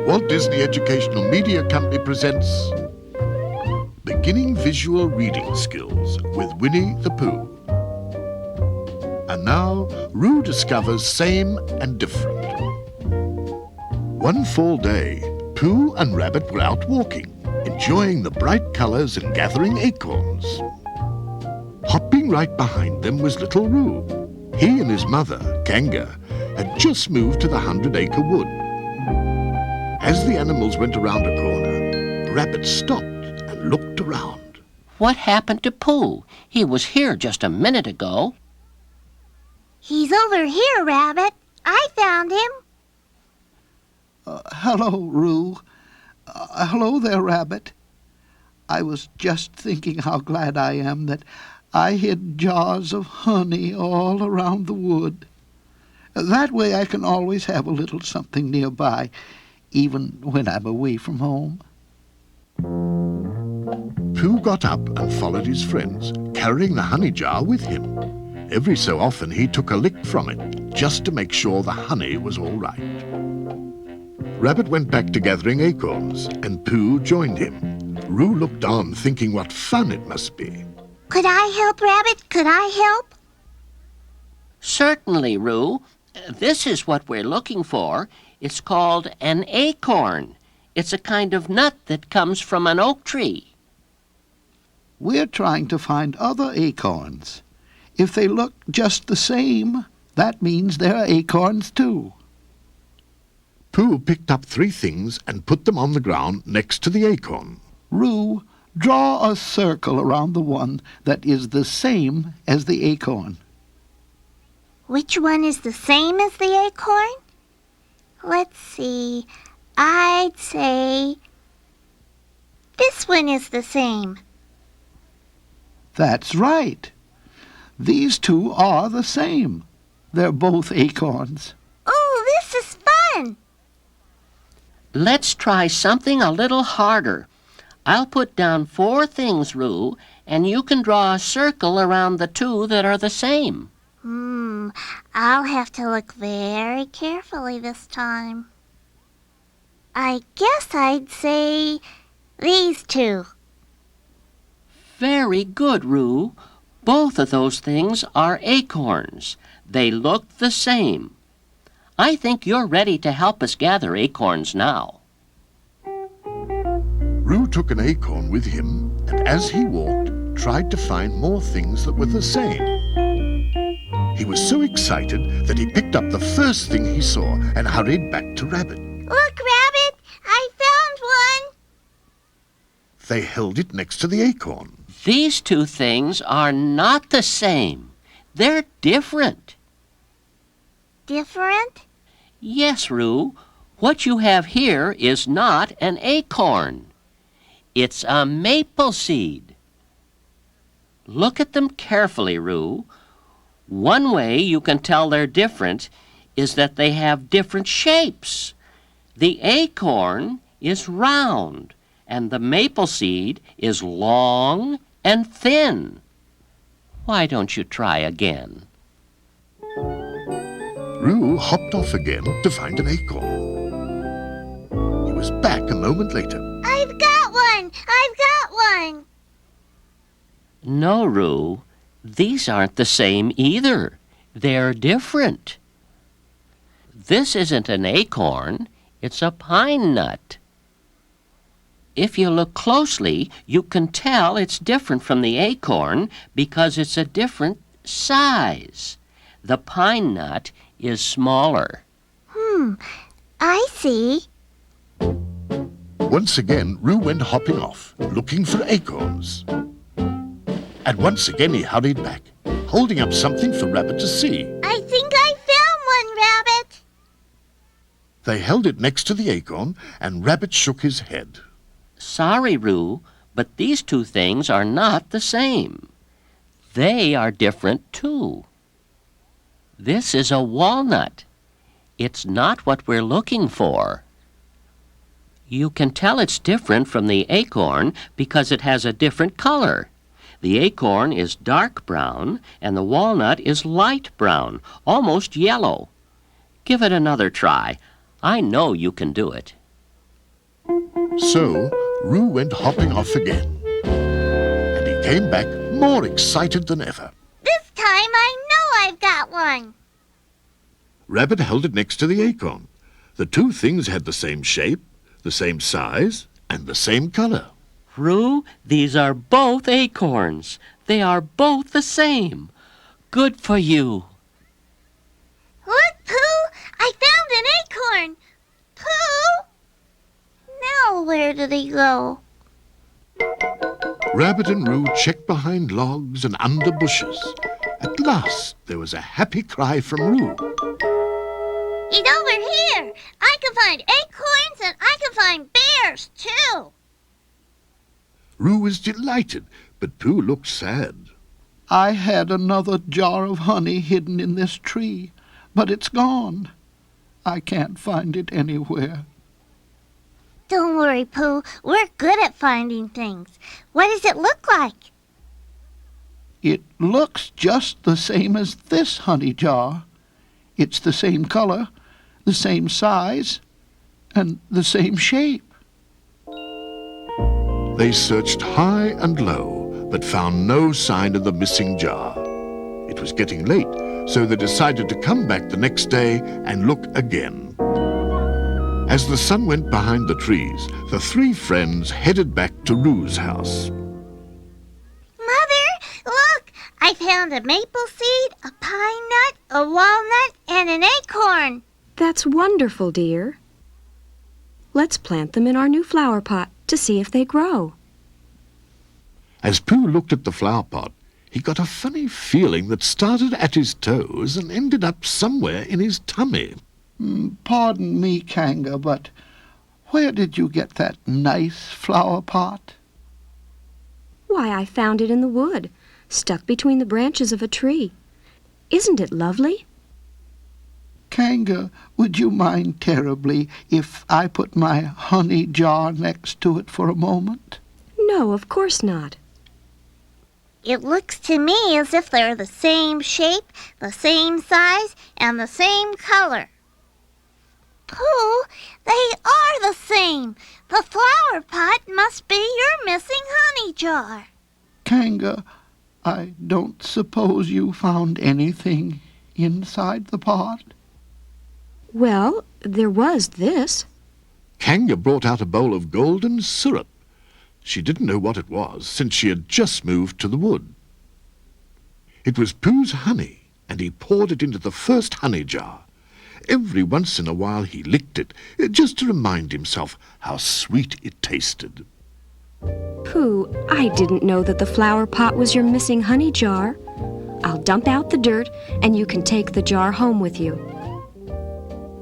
Walt Disney Educational Media Company presents Beginning Visual Reading Skills with Winnie the Pooh. And now, Roo discovers same and different. One fall day, Pooh and Rabbit were out walking, enjoying the bright colors and gathering acorns. Hopping right behind them was little Roo. He and his mother, Kanga, had just moved to the 100-acre wood. As the animals went around a corner, Rabbit stopped and looked around. What happened to Pooh? He was here just a minute ago. He's over here, Rabbit. I found him. Hello, Roo. Hello there, Rabbit. I was just thinking how glad I am that I hid jars of honey all around the wood. That way I can always have a little something nearby, even when I'm away from home. Pooh got up and followed his friends, carrying the honey jar with him. Every so often he took a lick from it, just to make sure the honey was all right. Rabbit went back to gathering acorns, and Pooh joined him. Roo looked on, thinking what fun it must be. Could I help, Rabbit? Could I help? Certainly, Roo. This is what we're looking for. It's called an acorn. It's a kind of nut that comes from an oak tree. We're trying to find other acorns. If they look just the same, that means they're acorns too. Pooh picked up 3 things and put them on the ground next to the acorn. Roo, draw a circle around the one that is the same as the acorn. Which one is the same as the acorn? Let's see. I'd say this one is the same. That's right. These two are the same. They're both acorns. Oh, this is fun! Let's try something a little harder. I'll put down 4 things, Roo, and you can draw a circle around the 2 that are the same. I'll have to look very carefully this time. I guess I'd say these 2. Very good, Roo. Both of those things are acorns. They look the same. I think you're ready to help us gather acorns now. Roo took an acorn with him, and as he walked, tried to find more things that were the same. He was so excited that he picked up the first thing he saw and hurried back to Rabbit. Look, Rabbit! I found one! They held it next to the acorn. These 2 things are not the same. They're different. Different? Yes, Roo. What you have here is not an acorn. It's a maple seed. Look at them carefully, Roo. One way you can tell they're different is that they have different shapes. The acorn is round, and the maple seed is long and thin. Why don't you try again? Roo hopped off again to find an acorn. He was back a moment later. I've got one! I've got one! No, Roo. These aren't the same either. They're different. This isn't an acorn. It's a pine nut. If you look closely, you can tell it's different from the acorn because it's a different size. The pine nut is smaller. I see. Once again, Roo went hopping off, looking for acorns. And once again he hurried back, holding up something for Rabbit to see. I think I found one, Rabbit. They held it next to the acorn, and Rabbit shook his head. Sorry, Roo, but these 2 things are not the same. They are different, too. This is a walnut. It's not what we're looking for. You can tell it's different from the acorn because it has a different color. The acorn is dark brown, and the walnut is light brown, almost yellow. Give it another try. I know you can do it. So Roo went hopping off again. And he came back more excited than ever. This time I know I've got one. Rabbit held it next to the acorn. The two things had the same shape, the same size, and the same color. Roo, these are both acorns. They are both the same. Good for you. Look, Pooh! I found an acorn! Pooh! Now where did he go? Rabbit and Roo checked behind logs and under bushes. At last there was a happy cry from Roo. He's over here! I can find acorns and I can find bears, too! Roo was delighted, but Pooh looked sad. I had another jar of honey hidden in this tree, but it's gone. I can't find it anywhere. Don't worry, Pooh. We're good at finding things. What does it look like? It looks just the same as this honey jar. It's the same color, the same size, and the same shape. They searched high and low, but found no sign of the missing jar. It was getting late, so they decided to come back the next day and look again. As the sun went behind the trees, the three friends headed back to Roo's house. Mother, look! I found a maple seed, a pine nut, a walnut, and an acorn. That's wonderful, dear. Let's plant them in our new flower pot to see if they grow. As Pooh looked at the flower pot, he got a funny feeling that started at his toes and ended up somewhere in his tummy. Pardon me, Kanga, but where did you get that nice flower pot? Why, I found it in the wood, stuck between the branches of a tree. Isn't it lovely? Kanga, would you mind terribly if I put my honey jar next to it for a moment? No, of course not. It looks to me as if they're the same shape, the same size, and the same color. Pooh, they are the same. The flower pot must be your missing honey jar. Kanga, I don't suppose you found anything inside the pot? Well, there was this. Kanga brought out a bowl of golden syrup. She didn't know what it was, since she had just moved to the wood. It was Pooh's honey, and he poured it into the first honey jar. Every once in a while he licked it, just to remind himself how sweet it tasted. Pooh, I didn't know that the flower pot was your missing honey jar. I'll dump out the dirt, and you can take the jar home with you.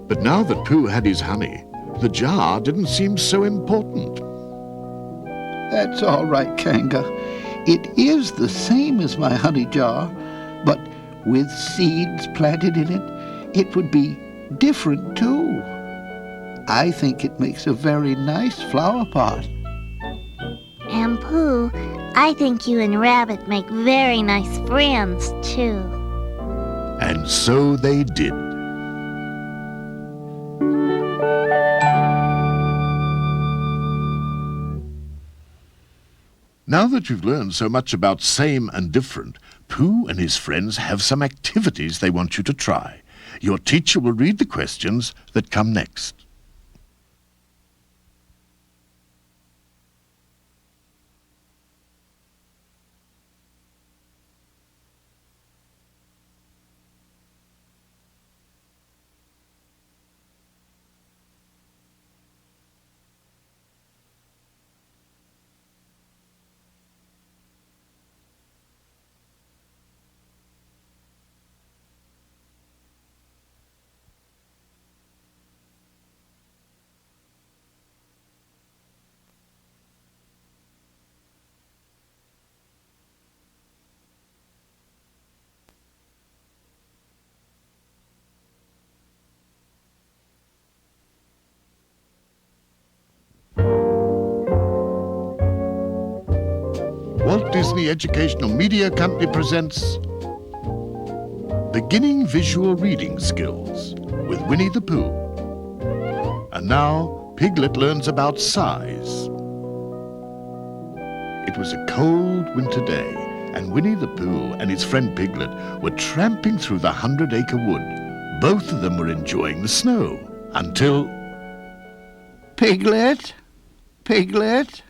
But now that Pooh had his honey, the jar didn't seem so important. That's all right, Kanga. It is the same as my honey jar, but with seeds planted in it, it would be different too. I think it makes a very nice flower pot. And Pooh, I think you and Rabbit make very nice friends, too. And so they did. Now that you've learned so much about same and different, Pooh and his friends have some activities they want you to try. Your teacher will read the questions that come next. Walt Disney Educational Media Company presents Beginning Visual Reading Skills with Winnie the Pooh. And now, Piglet learns about size. It was a cold winter day, and Winnie the Pooh and his friend Piglet were tramping through the 100-acre wood. Both of them were enjoying the snow until... Piglet? Piglet?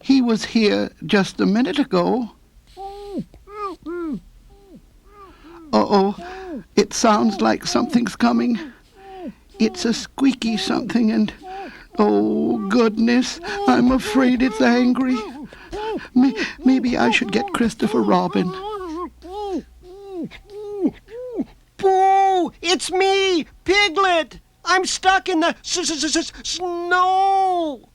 He was here just a minute ago. Uh-oh, it sounds like something's coming. It's a squeaky something and... Oh, goodness, I'm afraid it's angry. Maybe I should get Christopher Robin. Pooh! It's me, Piglet! I'm stuck in the snow!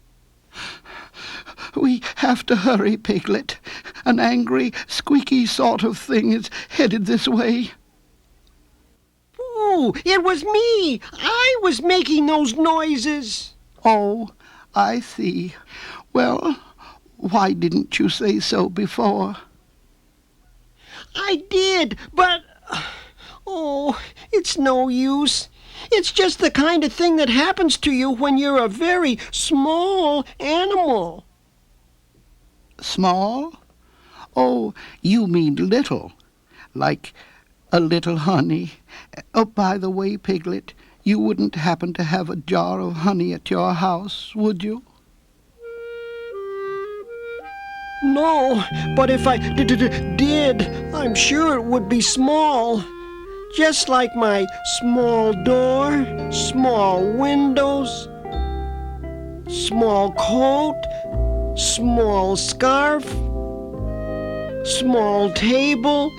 We have to hurry, Piglet. An angry, squeaky sort of thing is headed this way. Pooh, it was me! I was making those noises! Oh, I see. Well, why didn't you say so before? I did, but... Oh, it's no use. It's just the kind of thing that happens to you when you're a very small animal. Small? Oh, you mean little. Like a little honey. Oh, by the way, Piglet, you wouldn't happen to have a jar of honey at your house, would you? No, but if I did, I'm sure it would be small. Just like my small door, small windows, small coat, small scarf, small table,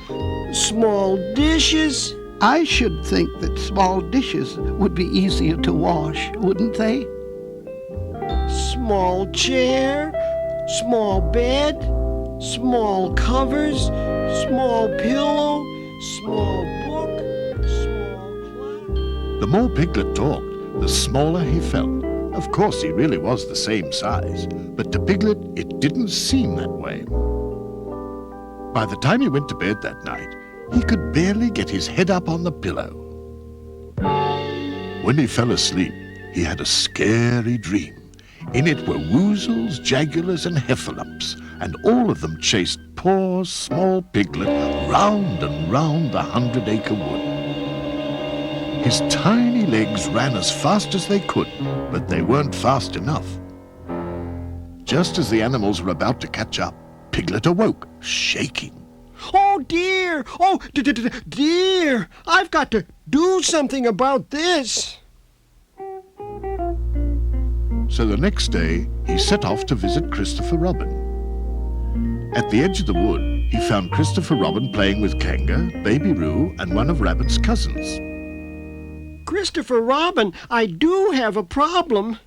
small dishes. I should think that small dishes would be easier to wash, wouldn't they? Small chair, small bed, small covers, small pillow, small book, small clock. The more Piglet talked, the smaller he felt. Of course, he really was the same size, but to Piglet, it didn't seem that way. By the time he went to bed that night, he could barely get his head up on the pillow. When he fell asleep, he had a scary dream. In it were woozles, jaguars, and heffalumps, and all of them chased poor, small Piglet round and round the 100-acre wood. His tiny legs ran as fast as they could, but they weren't fast enough. Just as the animals were about to catch up, Piglet awoke, shaking. Oh, dear! Oh, dear! I've got to do something about this. So the next day, he set off to visit Christopher Robin. At the edge of the wood, he found Christopher Robin playing with Kanga, Baby Roo, and one of Rabbit's cousins. Christopher Robin, I do have a problem.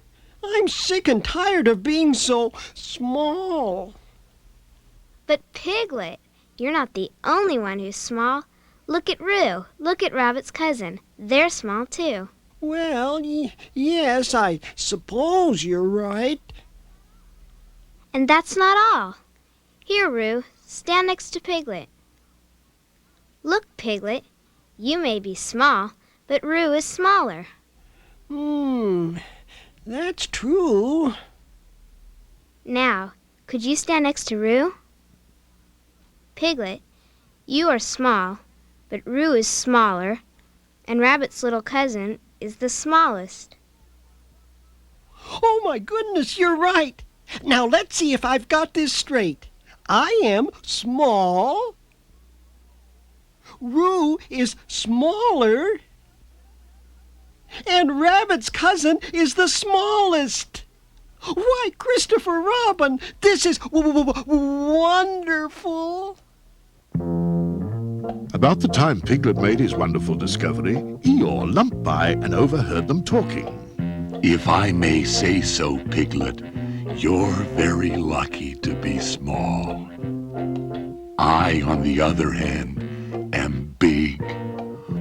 I'm sick and tired of being so small. But Piglet, you're not the only one who's small. Look at Roo. Look at Rabbit's cousin. They're small, too. Well, yes, I suppose you're right. And that's not all. Here, Roo, stand next to Piglet. Look, Piglet, you may be small, but Roo is smaller. That's true. Now, could you stand next to Roo? Piglet, you are small, but Roo is smaller, and Rabbit's little cousin is the smallest. Oh, my goodness, you're right. Now, let's see if I've got this straight. I am small. Roo is smaller. And Rabbit's cousin is the smallest. Why, Christopher Robin, this is wonderful. About the time Piglet made his wonderful discovery, Eeyore lumped by and overheard them talking. If I may say so, Piglet, you're very lucky to be small. I, on the other hand, am big,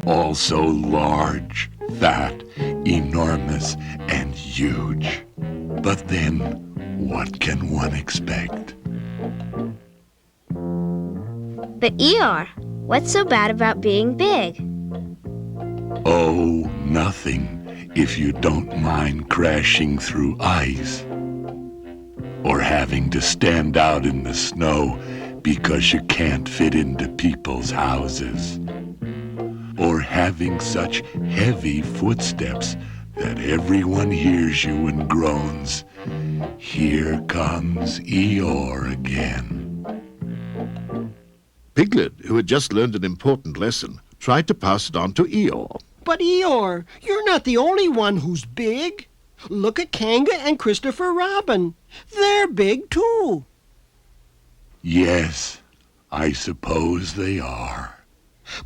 also large, fat, enormous, and huge. But then, what can one expect? But Eeyore, what's so bad about being big? Oh, nothing. if you don't mind crashing through ice, or having to stand out in the snow because you can't fit into people's houses, or having such heavy footsteps that everyone hears you and groans, "Here comes Eeyore again." Piglet, who had just learned an important lesson, tried to pass it on to Eeyore. But Eeyore, you're not the only one who's big. Look at Kanga and Christopher Robin. They're big, too. Yes, I suppose they are.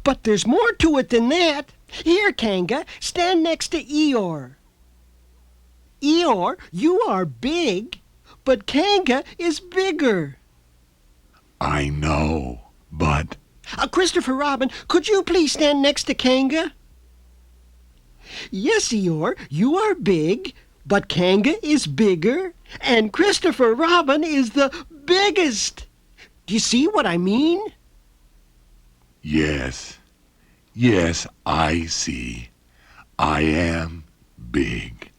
But there's more to it than that. Here, Kanga, stand next to Eeyore. Eeyore, you are big, but Kanga is bigger. I know, but... Christopher Robin, could you please stand next to Kanga? Yes, Eeyore, you are big, but Kanga is bigger, and Christopher Robin is the biggest. Do you see what I mean? Yes, I see. I am big.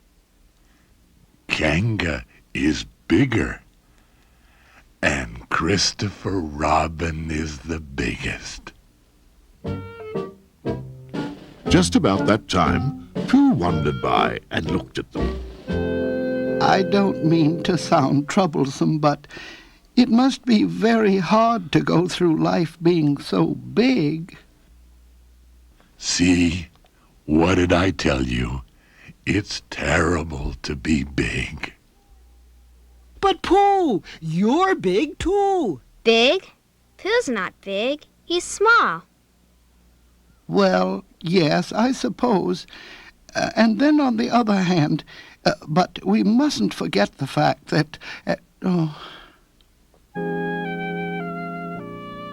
Kanga is bigger, and Christopher Robin is the biggest. Just about that time, Pooh wandered by and looked at them. I don't mean to sound troublesome, but it must be very hard to go through life being so big. See, what did I tell you? It's terrible to be big. But Pooh, you're big too. Big? Pooh's not big. He's small. Well, yes, I suppose. And then on the other hand, but we mustn't forget the fact that...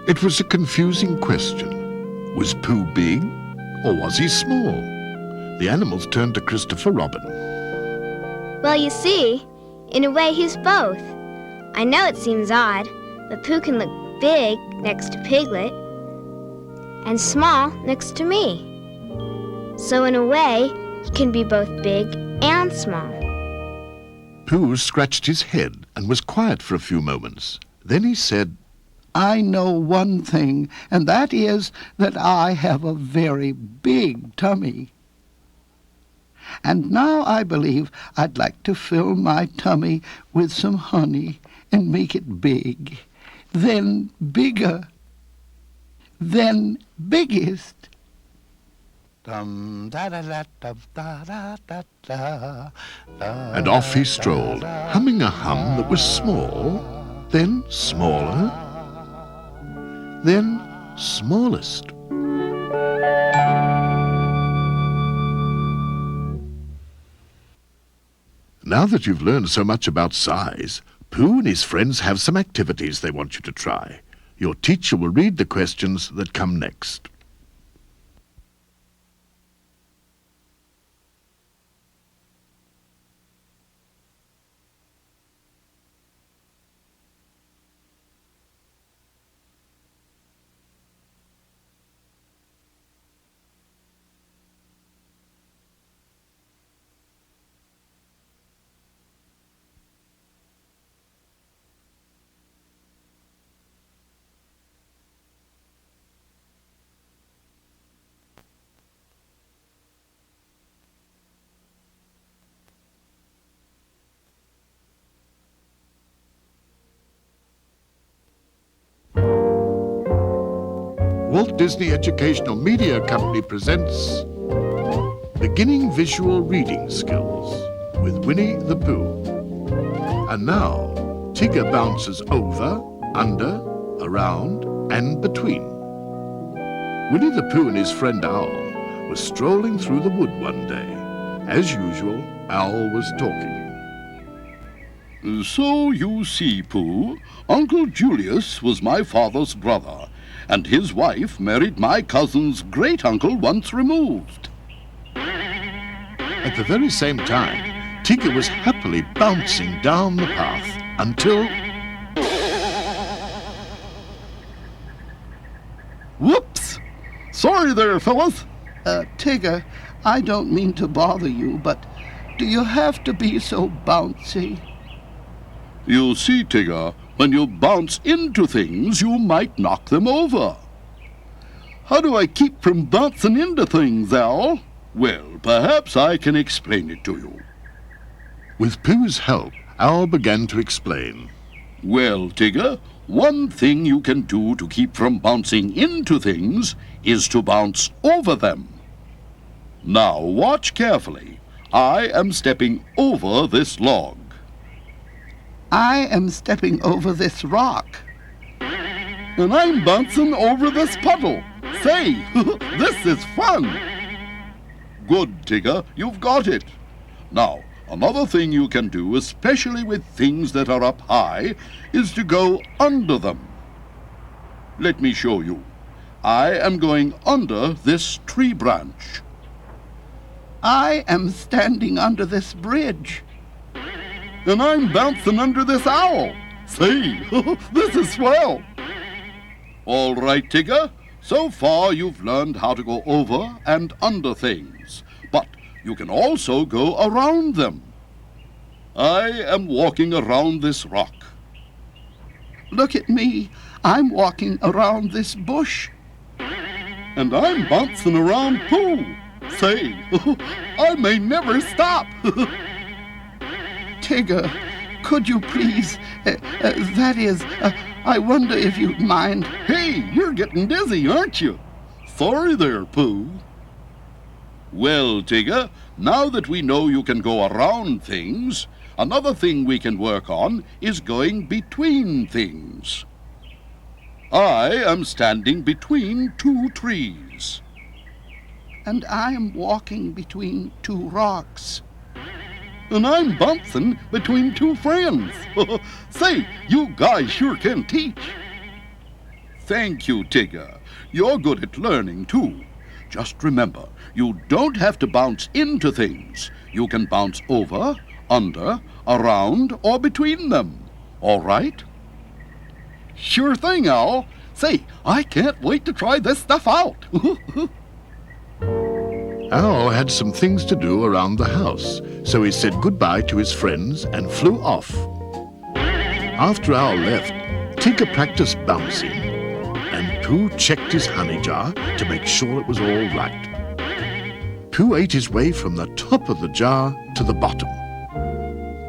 It was a confusing question. Was Pooh big, or was he small? The animals turned to Christopher Robin. Well, you see, in a way he's both. I know it seems odd, but Pooh can look big next to Piglet and small next to me. So in a way, he can be both big and small. Pooh scratched his head and was quiet for a few moments. Then he said, I know one thing, and that is that I have a very big tummy. And now I believe I'd like to fill my tummy with some honey and make it big, then bigger, then biggest. and off he strolled, humming a hum that was small, then smaller, then smallest. Now that you've learned so much about size, Pooh and his friends have some activities they want you to try. Your teacher will read the questions that come next. Walt Disney Educational Media Company presents Beginning Visual Reading Skills with Winnie the Pooh. And now, Tigger bounces over, under, around, and between. Winnie the Pooh and his friend Owl were strolling through the wood one day. As usual, Owl was talking. So you see, Pooh, Uncle Julius was my father's brother, and his wife married my cousin's great-uncle once removed. At the very same time, Tigger was happily bouncing down the path until... Whoops! Sorry there, fellas. Tigger, I don't mean to bother you, but do you have to be so bouncy? You see, Tigger, when you bounce into things, you might knock them over. How do I keep from bouncing into things, Al? Well, perhaps I can explain it to you. With Pooh's help, Al began to explain. Well, Tigger, one thing you can do to keep from bouncing into things is to bounce over them. Now, watch carefully. I am stepping over this log. I am stepping over this rock. And I'm bouncing over this puddle. Say, this is fun. Good, Tigger, you've got it. Now, another thing you can do, especially with things that are up high, is to go under them. Let me show you. I am going under this tree branch. I am standing under this bridge. And I'm bouncing under this owl. Say, this is swell. All right, Tigger. So far you've learned how to go over and under things. But you can also go around them. I am walking around this rock. Look at me. I'm walking around this bush. And I'm bouncing around Pooh. Say, I may never stop. Tigger, could you please, I wonder if you'd mind. Hey, you're getting dizzy, aren't you? Sorry there, Pooh. Well, Tigger, now that we know you can go around things, another thing we can work on is going between things. I am standing between two trees. And I am walking between two rocks. And I'm bouncing between two friends. Say, you guys sure can teach. Thank you, Tigger. You're good at learning, too. Just remember, you don't have to bounce into things. You can bounce over, under, around, or between them. All right? Sure thing, Al. Say, I can't wait to try this stuff out. Al had some things to do around the house, so he said goodbye to his friends and flew off. After Al left, Tigger practiced bouncing, and Pooh checked his honey jar to make sure it was all right. Pooh ate his way from the top of the jar to the bottom.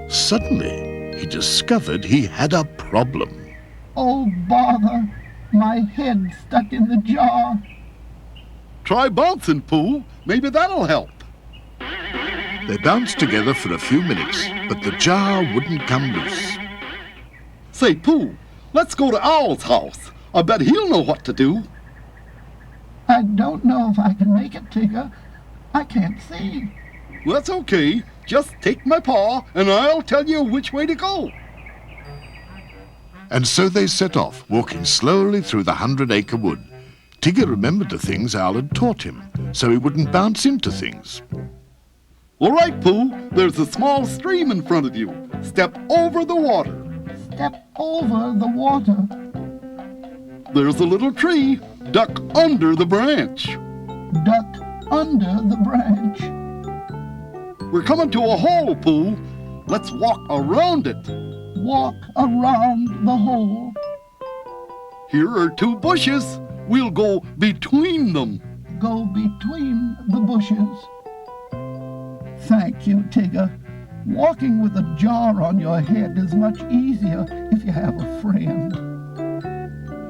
Suddenly, he discovered he had a problem. Oh, bother! My head's stuck in the jar. Try bouncing, Pooh. Maybe that'll help. They bounced together for a few minutes, but the jar wouldn't come loose. Say, Pooh, let's go to Owl's house. I bet he'll know what to do. I don't know if I can make it, Tigger. I can't see. That's okay. Just take my paw, and I'll tell you which way to go. And so they set off, walking slowly through the 100-acre wood. Tigger remembered the things Al had taught him, so he wouldn't bounce into things. All right, Pooh, there's a small stream in front of you. Step over the water. Step over the water. There's a little tree. Duck under the branch. Duck under the branch. We're coming to a hole, Pooh. Let's walk around it. Walk around the hole. Here are two bushes. We'll go between them. Go between the bushes. Thank you, Tigger. Walking with a jar on your head is much easier if you have a friend.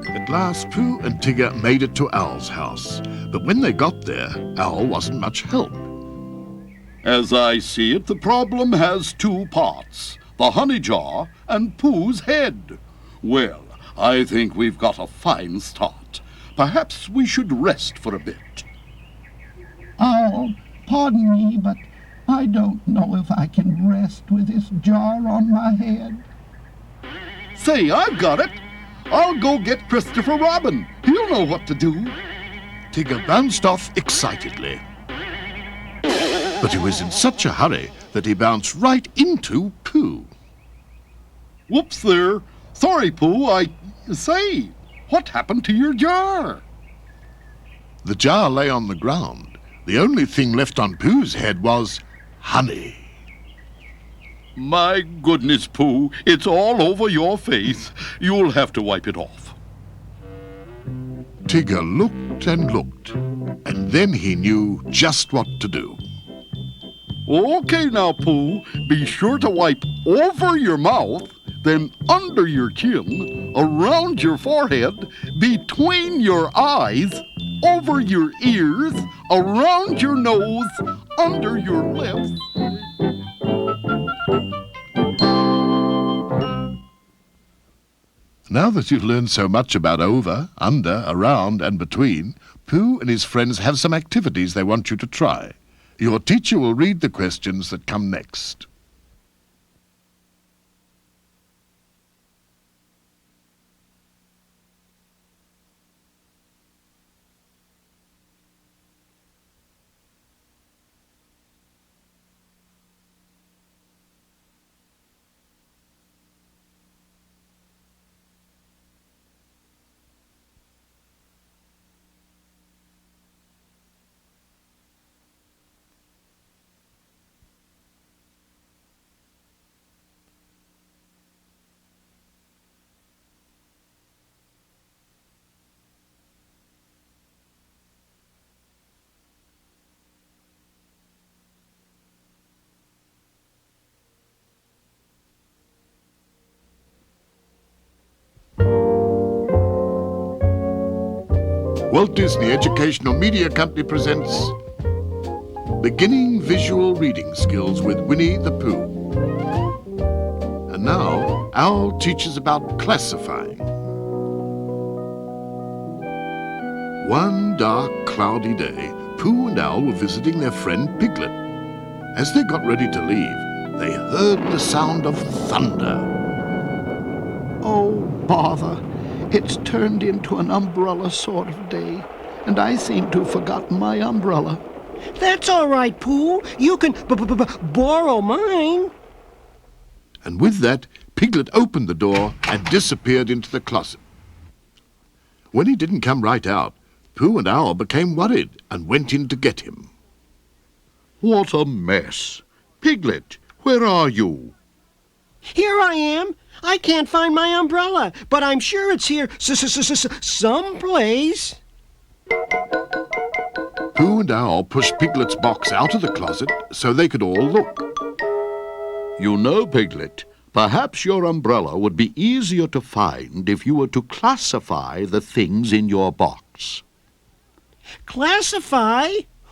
At last, Pooh and Tigger made it to Al's house. But when they got there, Al wasn't much help. As I see it, the problem has two parts. The honey jar and Pooh's head. Well, I think we've got a fine start. Perhaps we should rest for a bit. Oh, pardon me, but I don't know if I can rest with this jar on my head. Say, I've got it. I'll go get Christopher Robin. He'll know what to do. Tigger bounced off excitedly. But he was in such a hurry that he bounced right into Pooh. Whoops there. Sorry, Pooh. Say, what happened to your jar? The jar lay on the ground, The only thing left on Pooh's head was honey. My goodness, Pooh, it's all over your face. You'll have to wipe it off. Tigger looked and looked, and then he knew just what to do. Okay now, Pooh, be sure to wipe over your mouth, then under your chin, around your forehead, between your eyes, over your ears, around your nose, under your lips. Now that you've learned so much about over, under, around, and between, Pooh and his friends have some activities they want you to try. Your teacher will read the questions that come next. Walt Disney Educational Media Company presents Beginning Visual Reading Skills with Winnie the Pooh. And now, Owl teaches about classifying. One dark, cloudy day, Pooh and Owl were visiting their friend Piglet. As they got ready to leave, they heard the sound of thunder. Oh, bother. It's turned into an umbrella sort of day, and I seem to have forgotten my umbrella. That's all right, Pooh. You can borrow mine. And with that, Piglet opened the door and disappeared into the closet. When he didn't come right out, Pooh and Owl became worried and went in to get him. What a mess. Piglet, where are you? Here I am. I can't find my umbrella, but I'm sure it's here someplace. Pooh and Owl pushed Piglet's box out of the closet so they could all look. You know, Piglet, perhaps your umbrella would be easier to find if you were to classify the things in your box. Classify?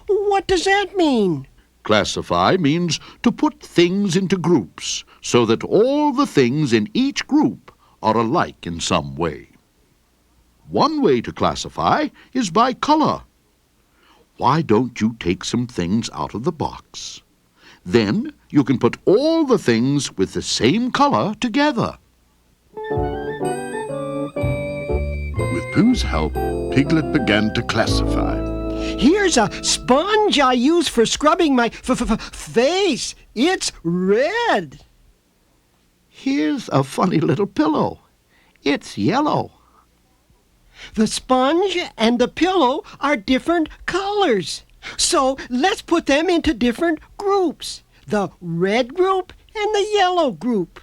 What does that mean? Classify means to put things into groups so that all the things in each group are alike in some way. One way to classify is by color. Why don't you take some things out of the box? Then you can put all the things with the same color together. With Pooh's help, Piglet began to classify. Here's a sponge I use for scrubbing my face. It's red. Here's a funny little pillow. It's yellow. The sponge and the pillow are different colors. So let's put them into different groups. The red group and the yellow group.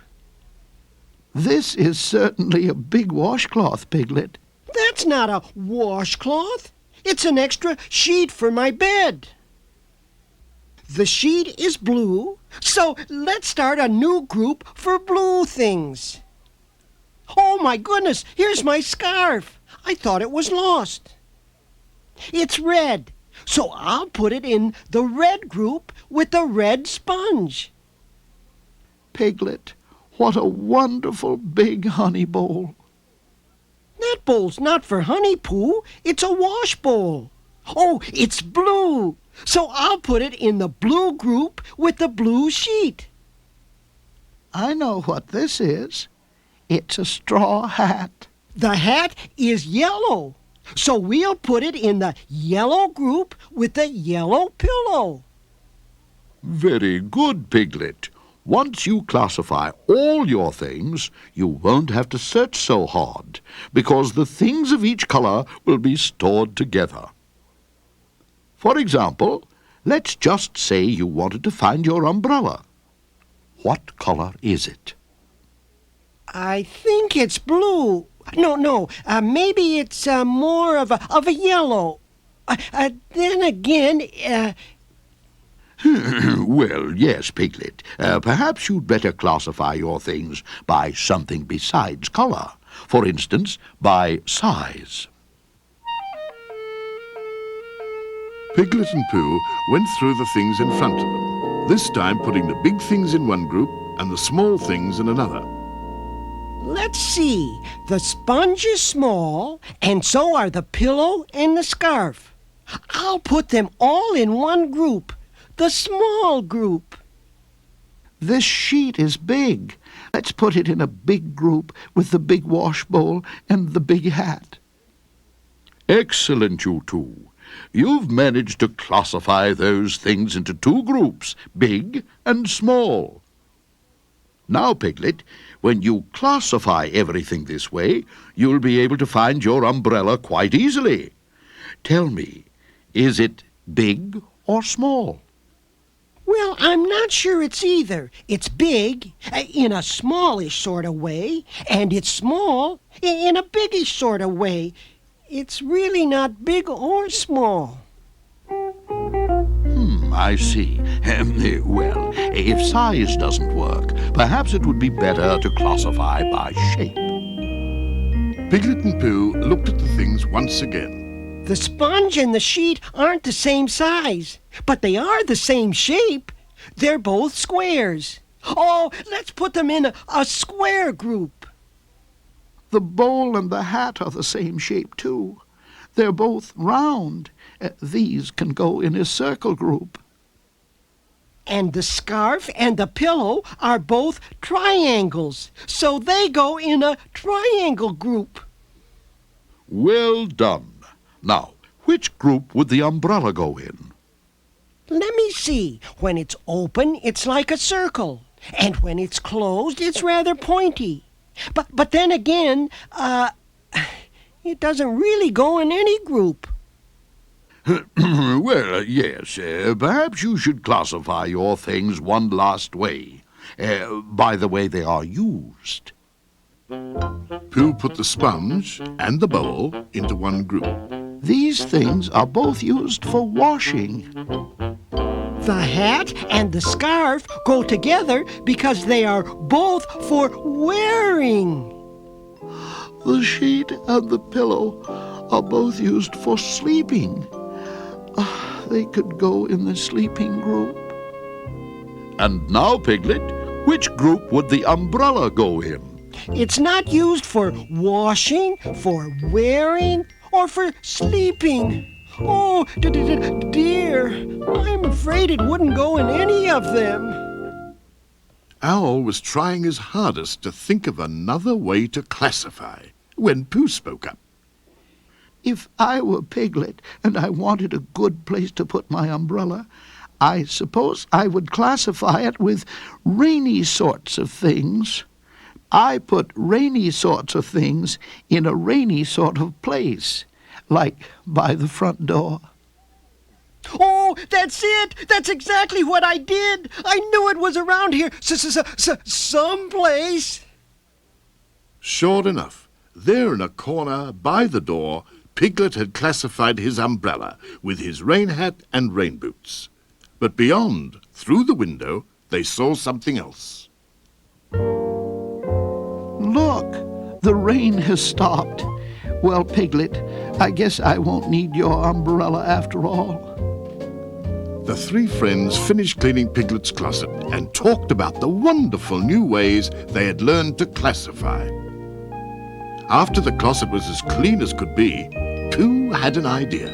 This is certainly a big washcloth, Piglet. That's not a washcloth. It's an extra sheet for my bed. The sheet is blue, so let's start a new group for blue things. Oh my goodness, here's my scarf. I thought it was lost. It's red, so I'll put it in the red group with the red sponge. Piglet, what a wonderful big honey bowl. That bowl's not for honey, Pooh. It's a wash bowl. Oh, it's blue. So I'll put it in the blue group with the blue sheet. I know what this is. It's a straw hat. The hat is yellow. So we'll put it in the yellow group with the yellow pillow. Very good, Piglet. Once you classify all your things, you won't have to search so hard, because the things of each color will be stored together. For example, let's just say you wanted to find your umbrella. What color is it? I think it's blue. No. Maybe it's more of a yellow. Then again, Well, yes, Piglet. Perhaps you'd better classify your things by something besides color. For instance, by size. Piglet and Pooh went through the things in front of them, this time putting the big things in one group and the small things in another. let's see. The sponge is small, and so are the pillow and the scarf. I'll put them all in one group, the small group. This sheet is big. Let's put it in a big group with the big wash bowl and the big hat. Excellent, you two. You've managed to classify those things into two groups, big and small. Now, Piglet, when you classify everything this way, you'll be able to find your umbrella quite easily. Tell me, is it big or small? Well, I'm not sure it's either. It's big, in a smallish sort of way, and it's small, in a biggish sort of way. It's really not big or small. I see. Well, if size doesn't work, perhaps it would be better to classify by shape. Piglet and Pooh looked at the things once again. The sponge and the sheet aren't the same size, but they are the same shape. They're both squares. Oh, let's put them in a square group. The bowl and the hat are the same shape, too. They're both round. These can go in a circle group. And the scarf and the pillow are both triangles, so they go in a triangle group. Well done. Now, which group would the umbrella go in? Let me see. When it's open, it's like a circle. And when it's closed, it's rather pointy. But then again, it doesn't really go in any group. Well, yes, perhaps you should classify your things one last way, by the way they are used. Pooh put the sponge and the bowl into one group. These things are both used for washing. The hat and the scarf go together because they are both for wearing. The sheet and the pillow are both used for sleeping. They could go in the sleeping group. And now, Piglet, which group would the umbrella go in? It's not used for washing, for wearing, or for sleeping. Oh, dear, I'm afraid it wouldn't go in any of them. Owl was trying his hardest to think of another way to classify when Pooh spoke up. If I were Piglet and I wanted a good place to put my umbrella, I suppose I would classify it with rainy sorts of things. I put rainy sorts of things in a rainy sort of place, like by the front door. Oh, that's it! That's exactly what I did! I knew it was around here, someplace. Sure enough, there in a corner by the door, Piglet had classified his umbrella with his rain hat and rain boots. But beyond, through the window, they saw something else. Look, the rain has stopped. Well, Piglet, I guess I won't need your umbrella after all. The three friends finished cleaning Piglet's closet and talked about the wonderful new ways they had learned to classify. After the closet was as clean as could be, Pooh had an idea.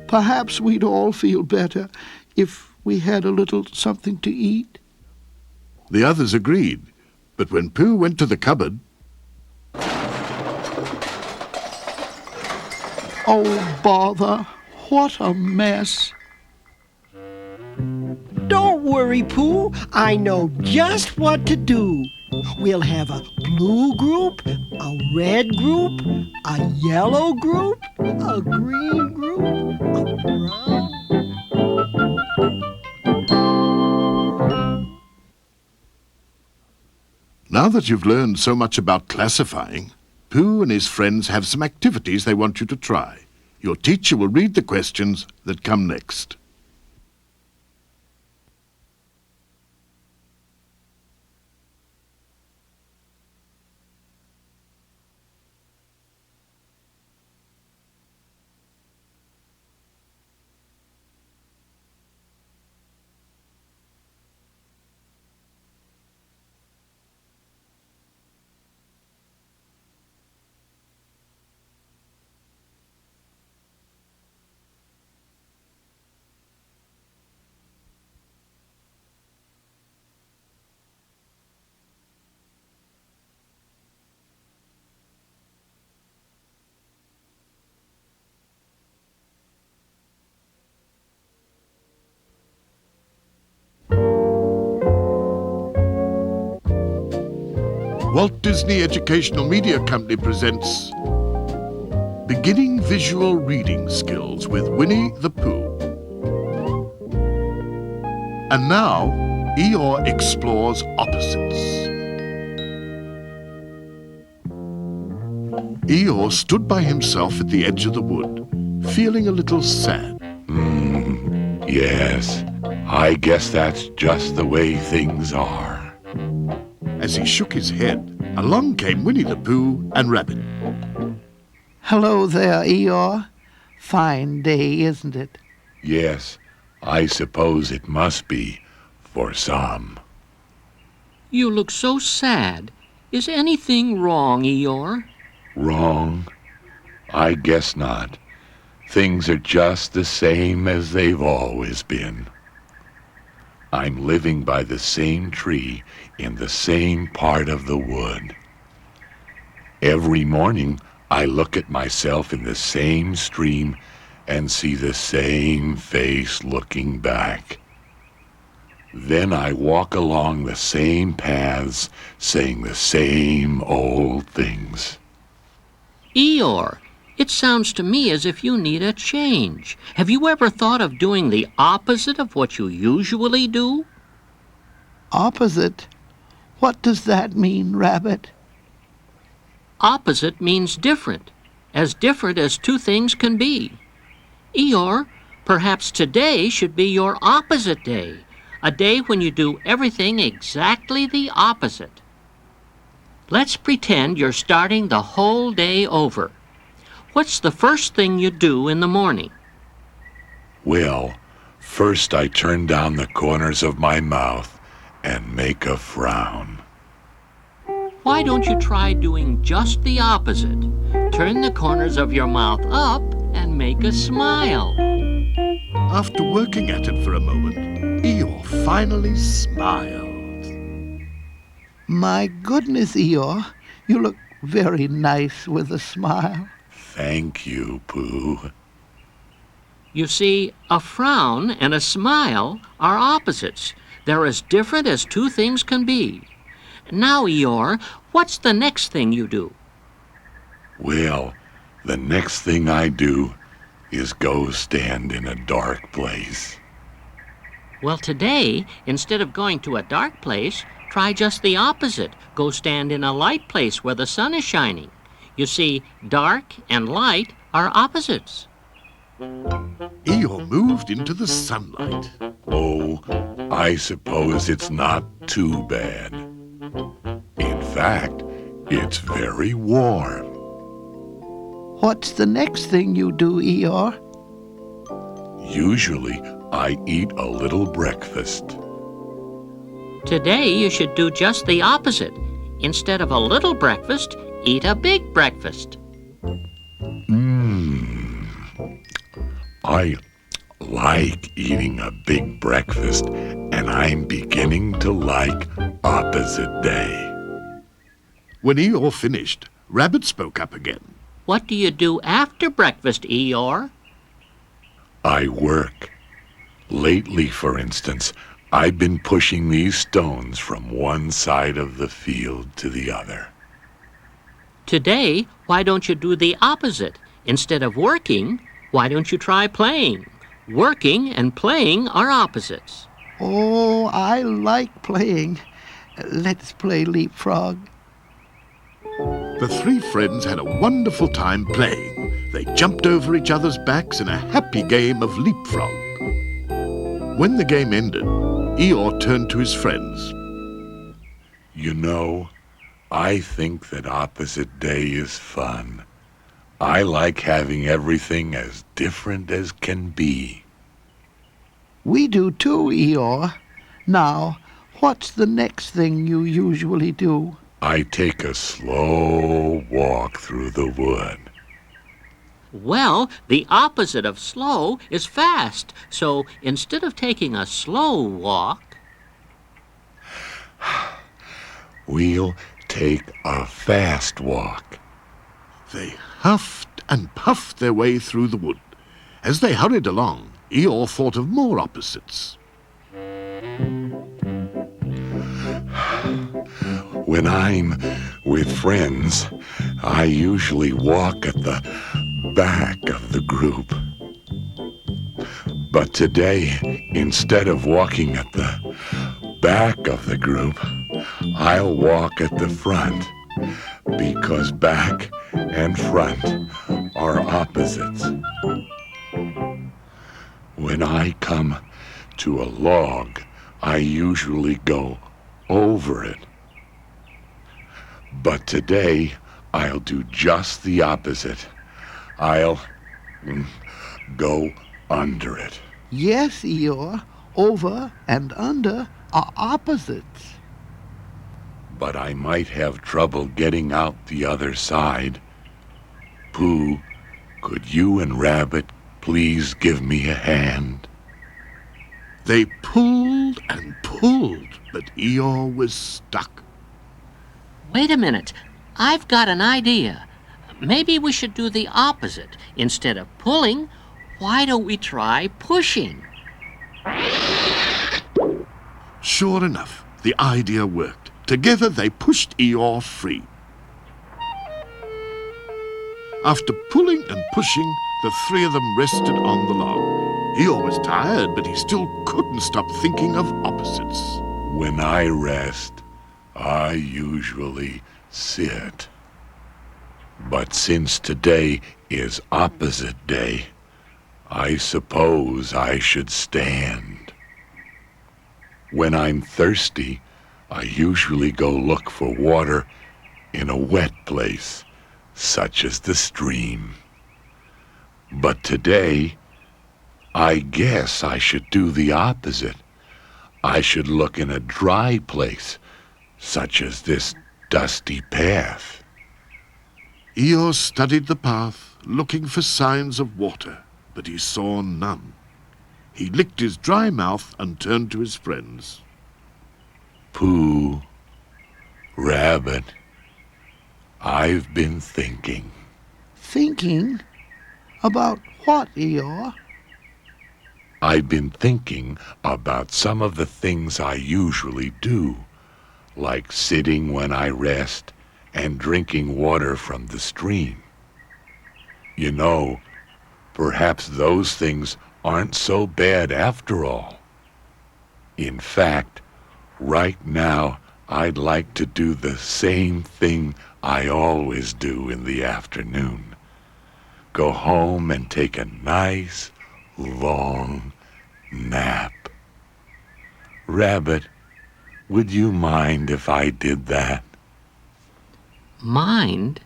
Perhaps we'd all feel better if we had a little something to eat. The others agreed, but when Pooh went to the cupboard... Oh, bother! What a mess! Don't worry, Pooh. I know just what to do. We'll have a blue group, a red group, a yellow group, a green group, a brown Now that you've learned so much about classifying, Pooh and his friends have some activities they want you to try. Your teacher will read the questions that come next. Walt Disney Educational Media Company presents Beginning Visual Reading Skills with Winnie the Pooh. And now, Eeyore explores opposites. Eeyore stood by himself at the edge of the wood, feeling a little sad. Yes, I guess that's just the way things are. As he shook his head, along came Winnie the Pooh and Rabbit. Hello there, Eeyore. Fine day, isn't it? Yes, I suppose it must be, for some. You look so sad. Is anything wrong, Eeyore? Wrong? I guess not. Things are just the same as they've always been. I'm living by the same tree in the same part of the wood. Every morning, I look at myself in the same stream and see the same face looking back. Then I walk along the same paths, saying the same old things. Eeyore, it sounds to me as if you need a change. Have you ever thought of doing the opposite of what you usually do? Opposite? What does that mean, Rabbit? Opposite means different as two things can be. Eeyore, perhaps today should be your opposite day, a day when you do everything exactly the opposite. Let's pretend you're starting the whole day over. What's the first thing you do in the morning? Well, first I turn down the corners of my mouth and make a frown. Why don't you try doing just the opposite? Turn the corners of your mouth up and make a smile. After working at it for a moment, Eeyore finally smiled. My goodness, Eeyore, you look very nice with a smile. Thank you, Pooh. You see, a frown and a smile are opposites. They're as different as two things can be. Now, Eeyore, what's the next thing you do? Well, the next thing I do is go stand in a dark place. Well, today, instead of going to a dark place, try just the opposite. Go stand in a light place where the sun is shining. You see, dark and light are opposites. Eeyore moved into the sunlight. Oh, I suppose it's not too bad. In fact, it's very warm. What's the next thing you do, Eeyore? Usually, I eat a little breakfast. Today, you should do just the opposite. Instead of a little breakfast, eat a big breakfast. I like eating a big breakfast, and I'm beginning to like opposite day. When Eeyore finished, Rabbit spoke up again. What do you do after breakfast, Eeyore? I work. Lately, for instance, I've been pushing these stones from one side of the field to the other. Today, why don't you do the opposite? Instead of working, why don't you try playing? Working and playing are opposites. Oh, I like playing. Let's play leapfrog. The three friends had a wonderful time playing. They jumped over each other's backs in a happy game of leapfrog. When the game ended, Eeyore turned to his friends. You know, I think that opposite day is fun. I like having everything as different as can be. We do too, Eeyore. Now, what's the next thing you usually do? I take a slow walk through the wood. Well, the opposite of slow is fast. So instead of taking a slow walk, We'll take a fast walk. They huffed and puffed their way through the wood. As they hurried along, Eeyore thought of more opposites. When I'm with friends, I usually walk at the back of the group. But today, instead of walking at the back of the group, I'll walk at the front, because back and front are opposites. When I come to a log, I usually go over it. But today, I'll do just the opposite. I'll go under it. Yes, Eeyore, over and under are opposites. But I might have trouble getting out the other side. Pooh, could you and Rabbit please give me a hand? They pulled and pulled, but Eeyore was stuck. wait a minute. I've got an idea. Maybe we should do the opposite. Instead of pulling, why don't we try pushing? Sure enough, the idea worked. Together they pushed Eeyore free. After pulling and pushing, the three of them rested on the log. Eeyore was tired, but he still couldn't stop thinking of opposites. When I rest, I usually sit. But since today is opposite day, I suppose I should stand. When I'm thirsty, I usually go look for water in a wet place, such as the stream. But today, I guess I should do the opposite. I should look in a dry place, such as this dusty path. Eeyore studied the path, looking for signs of water, but he saw none. He licked his dry mouth and turned to his friends. Pooh, Rabbit, I've been thinking. Thinking? About what, Eeyore? I've been thinking about some of the things I usually do, like sitting when I rest and drinking water from the stream. You know, perhaps those things aren't so bad after all. In fact, right now, I'd like to do the same thing I always do in the afternoon. Go home and take a nice, long nap. Rabbit, would you mind if I did that? Mind?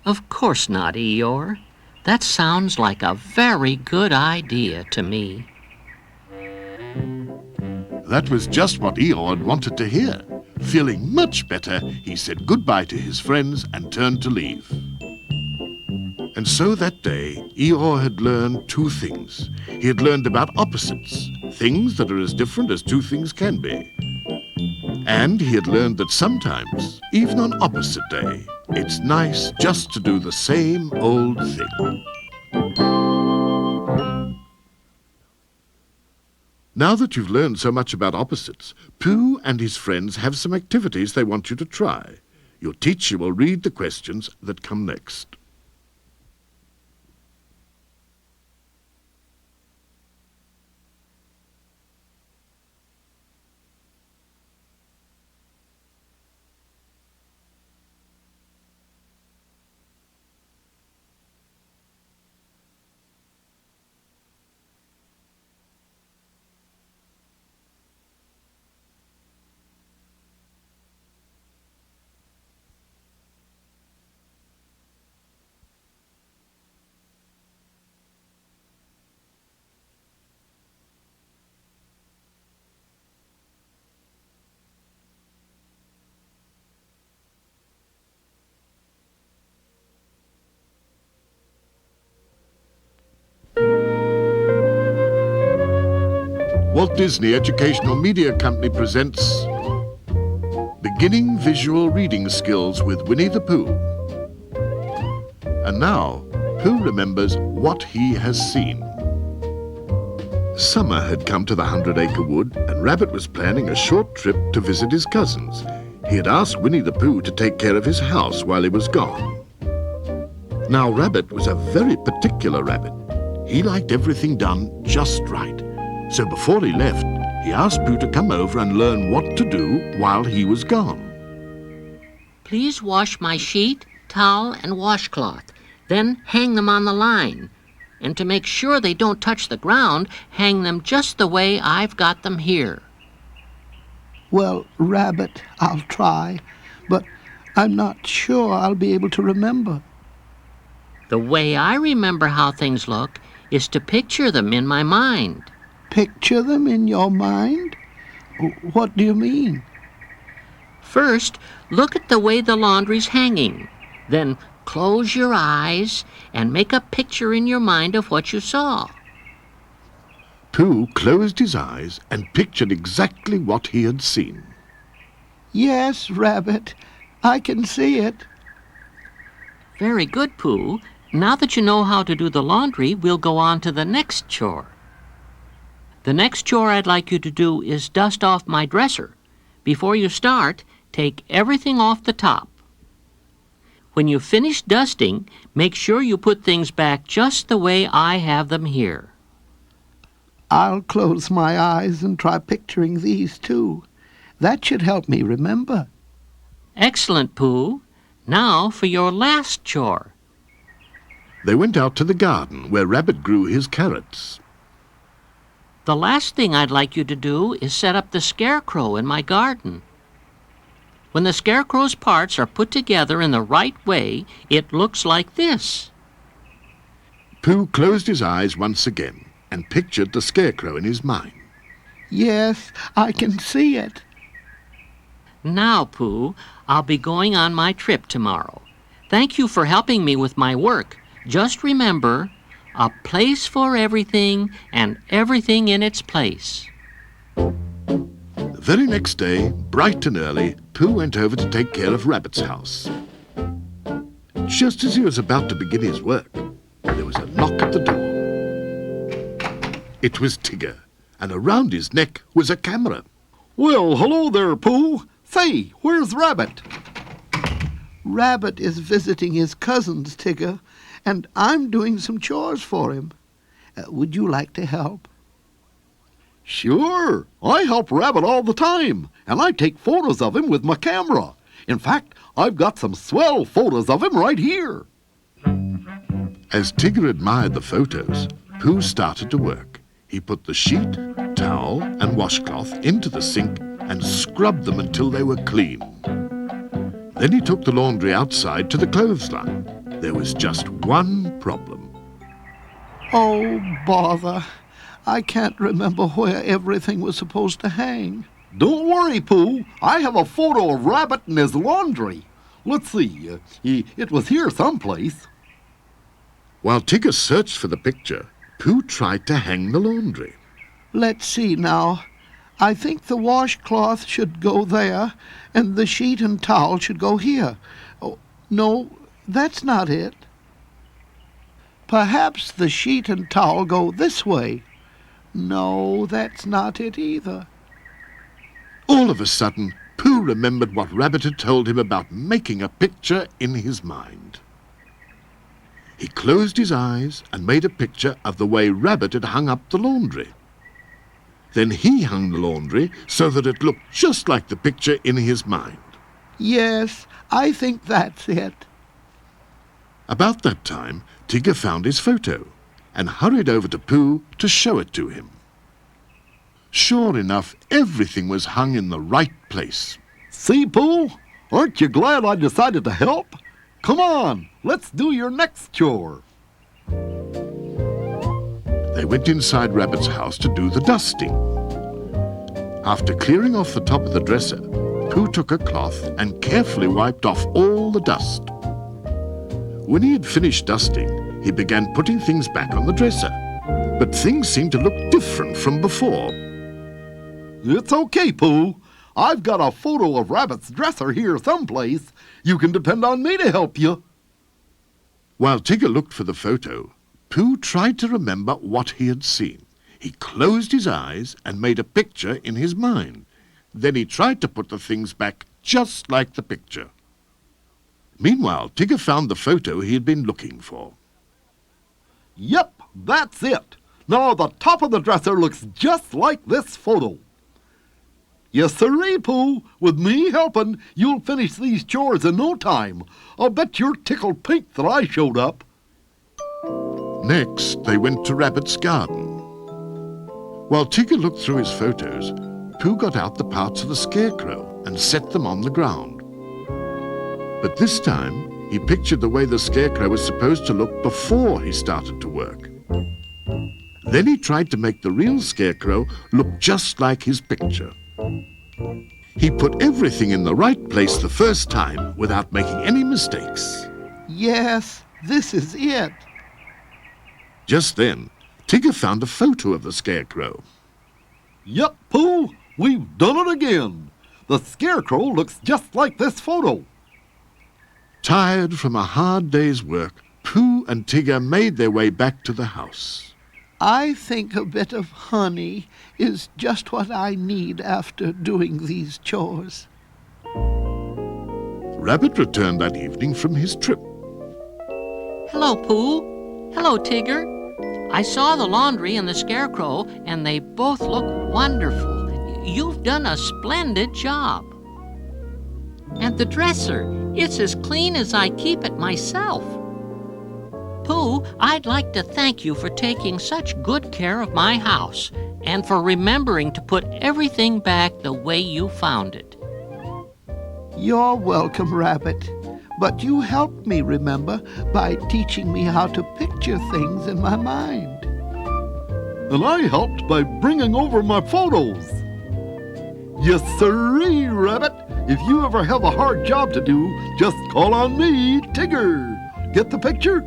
Of course not, Eeyore. That sounds like a very good idea to me. That was just what Eeyore had wanted to hear. Feeling much better, he said goodbye to his friends and turned to leave. And so that day, Eeyore had learned two things. He had learned about opposites, things that are as different as two things can be. And he had learned that sometimes, even on opposite day, it's nice just to do the same old thing. Now that you've learned so much about opposites, Pooh and his friends have some activities they want you to try. Your teacher will read the questions that come next. Walt Disney Educational Media Company presents Beginning Visual Reading Skills with Winnie the Pooh. And now, Pooh remembers what he has seen. Summer had come to the 100-acre wood, and Rabbit was planning a short trip to visit his cousins. He had asked Winnie the Pooh to take care of his house while he was gone. Now, Rabbit was a very particular rabbit. He liked everything done just right. So before he left, he asked Pooh to come over and learn what to do while he was gone. Please wash my sheet, towel, and washcloth. Then hang them on the line. And to make sure they don't touch the ground, hang them just the way I've got them here. Well, Rabbit, I'll try, but I'm not sure I'll be able to remember. The way I remember how things look is to picture them in my mind. Picture them in your mind? What do you mean? First, look at the way the laundry's hanging. Then close your eyes and make a picture in your mind of what you saw. Pooh closed his eyes and pictured exactly what he had seen. Yes, Rabbit, I can see it. Very good, Pooh. Now that you know how to do the laundry, we'll go on to the next chore. The next chore I'd like you to do is dust off my dresser. Before you start, take everything off the top. When you finish dusting, make sure you put things back just the way I have them here. I'll close my eyes and try picturing these too. That should help me remember. Excellent, Pooh. Now for your last chore. They went out to the garden where Rabbit grew his carrots. The last thing I'd like you to do is set up the scarecrow in my garden. When the scarecrow's parts are put together in the right way, it looks like this. Pooh closed his eyes once again and pictured the scarecrow in his mind. Yes, I can see it. Now, Pooh, I'll be going on my trip tomorrow. Thank you for helping me with my work. Just remember, a place for everything and everything in its place. The very next day, bright and early, Pooh went over to take care of Rabbit's house. Just as he was about to begin his work, there was a knock at the door. It was Tigger, and around his neck was a camera. Well, hello there, Pooh. Say, where's Rabbit? Rabbit is visiting his cousins, Tigger, and I'm doing some chores for him. Would you like to help? Sure. I help Rabbit all the time, and I take photos of him with my camera. In fact, I've got some swell photos of him right here. As Tigger admired the photos, Pooh started to work. He put the sheet, towel, and washcloth into the sink and scrubbed them until they were clean. Then he took the laundry outside to the clothesline. There was just one problem. Oh, bother. I can't remember where everything was supposed to hang. Don't worry, Pooh. I have a photo of Rabbit in his laundry. Let's see. It was here someplace. While Tigger searched for the picture, Pooh tried to hang the laundry. Let's see now. I think the washcloth should go there, and the sheet and towel should go here. Oh, no, that's not it. Perhaps the sheet and towel go this way. No, that's not it either. All of a sudden, Pooh remembered what Rabbit had told him about making a picture in his mind. He closed his eyes and made a picture of the way Rabbit had hung up the laundry. Then he hung the laundry so that it looked just like the picture in his mind. Yes, I think that's it. About that time, Tigger found his photo and hurried over to Pooh to show it to him. Sure enough, everything was hung in the right place. See, Pooh? Aren't you glad I decided to help? Come on, let's do your next chore. They went inside Rabbit's house to do the dusting. After clearing off the top of the dresser, Pooh took a cloth and carefully wiped off all the dust. When he had finished dusting, he began putting things back on the dresser. But things seemed to look different from before. It's okay, Pooh. I've got a photo of Rabbit's dresser here someplace. You can depend on me to help you. While Tigger looked for the photo, Pooh tried to remember what he had seen. He closed his eyes and made a picture in his mind. Then he tried to put the things back just like the picture. Meanwhile, Tigger found the photo he had been looking for. Yep, that's it. Now the top of the dresser looks just like this photo. Yes, sirree, Pooh. With me helping, you'll finish these chores in no time. I'll bet you're tickled pink that I showed up. Next, they went to Rabbit's garden. While Tigger looked through his photos, Pooh got out the parts of the scarecrow and set them on the ground. But this time, he pictured the way the scarecrow was supposed to look before he started to work. Then he tried to make the real scarecrow look just like his picture. He put everything in the right place the first time without making any mistakes. Yes, this is it. Just then, Tigger found a photo of the scarecrow. Yep, Pooh, we've done it again. The scarecrow looks just like this photo. Tired from a hard day's work, Pooh and Tigger made their way back to the house. I think a bit of honey is just what I need after doing these chores. Rabbit returned that evening from his trip. Hello, Pooh. Hello, Tigger. I saw the laundry and the scarecrow, and they both look wonderful. You've done a splendid job. And the dresser, it's as clean as I keep it myself. Pooh, I'd like to thank you for taking such good care of my house and for remembering to put everything back the way you found it. You're welcome, Rabbit. But you helped me remember by teaching me how to picture things in my mind. And I helped by bringing over my photos. Yes, sirree, Rabbit. If you ever have a hard job to do, just call on me, Tigger. Get the picture?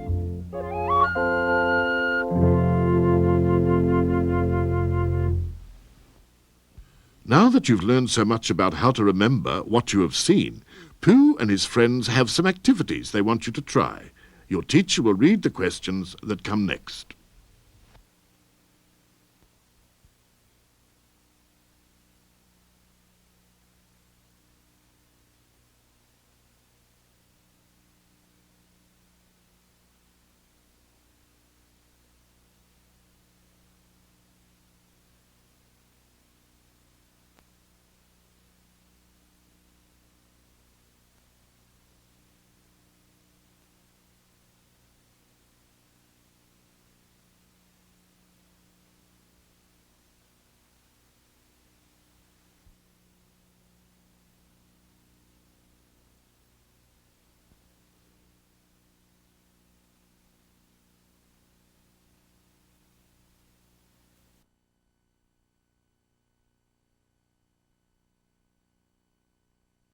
Now that you've learned so much about how to remember what you have seen, Pooh and his friends have some activities they want you to try. Your teacher will read the questions that come next.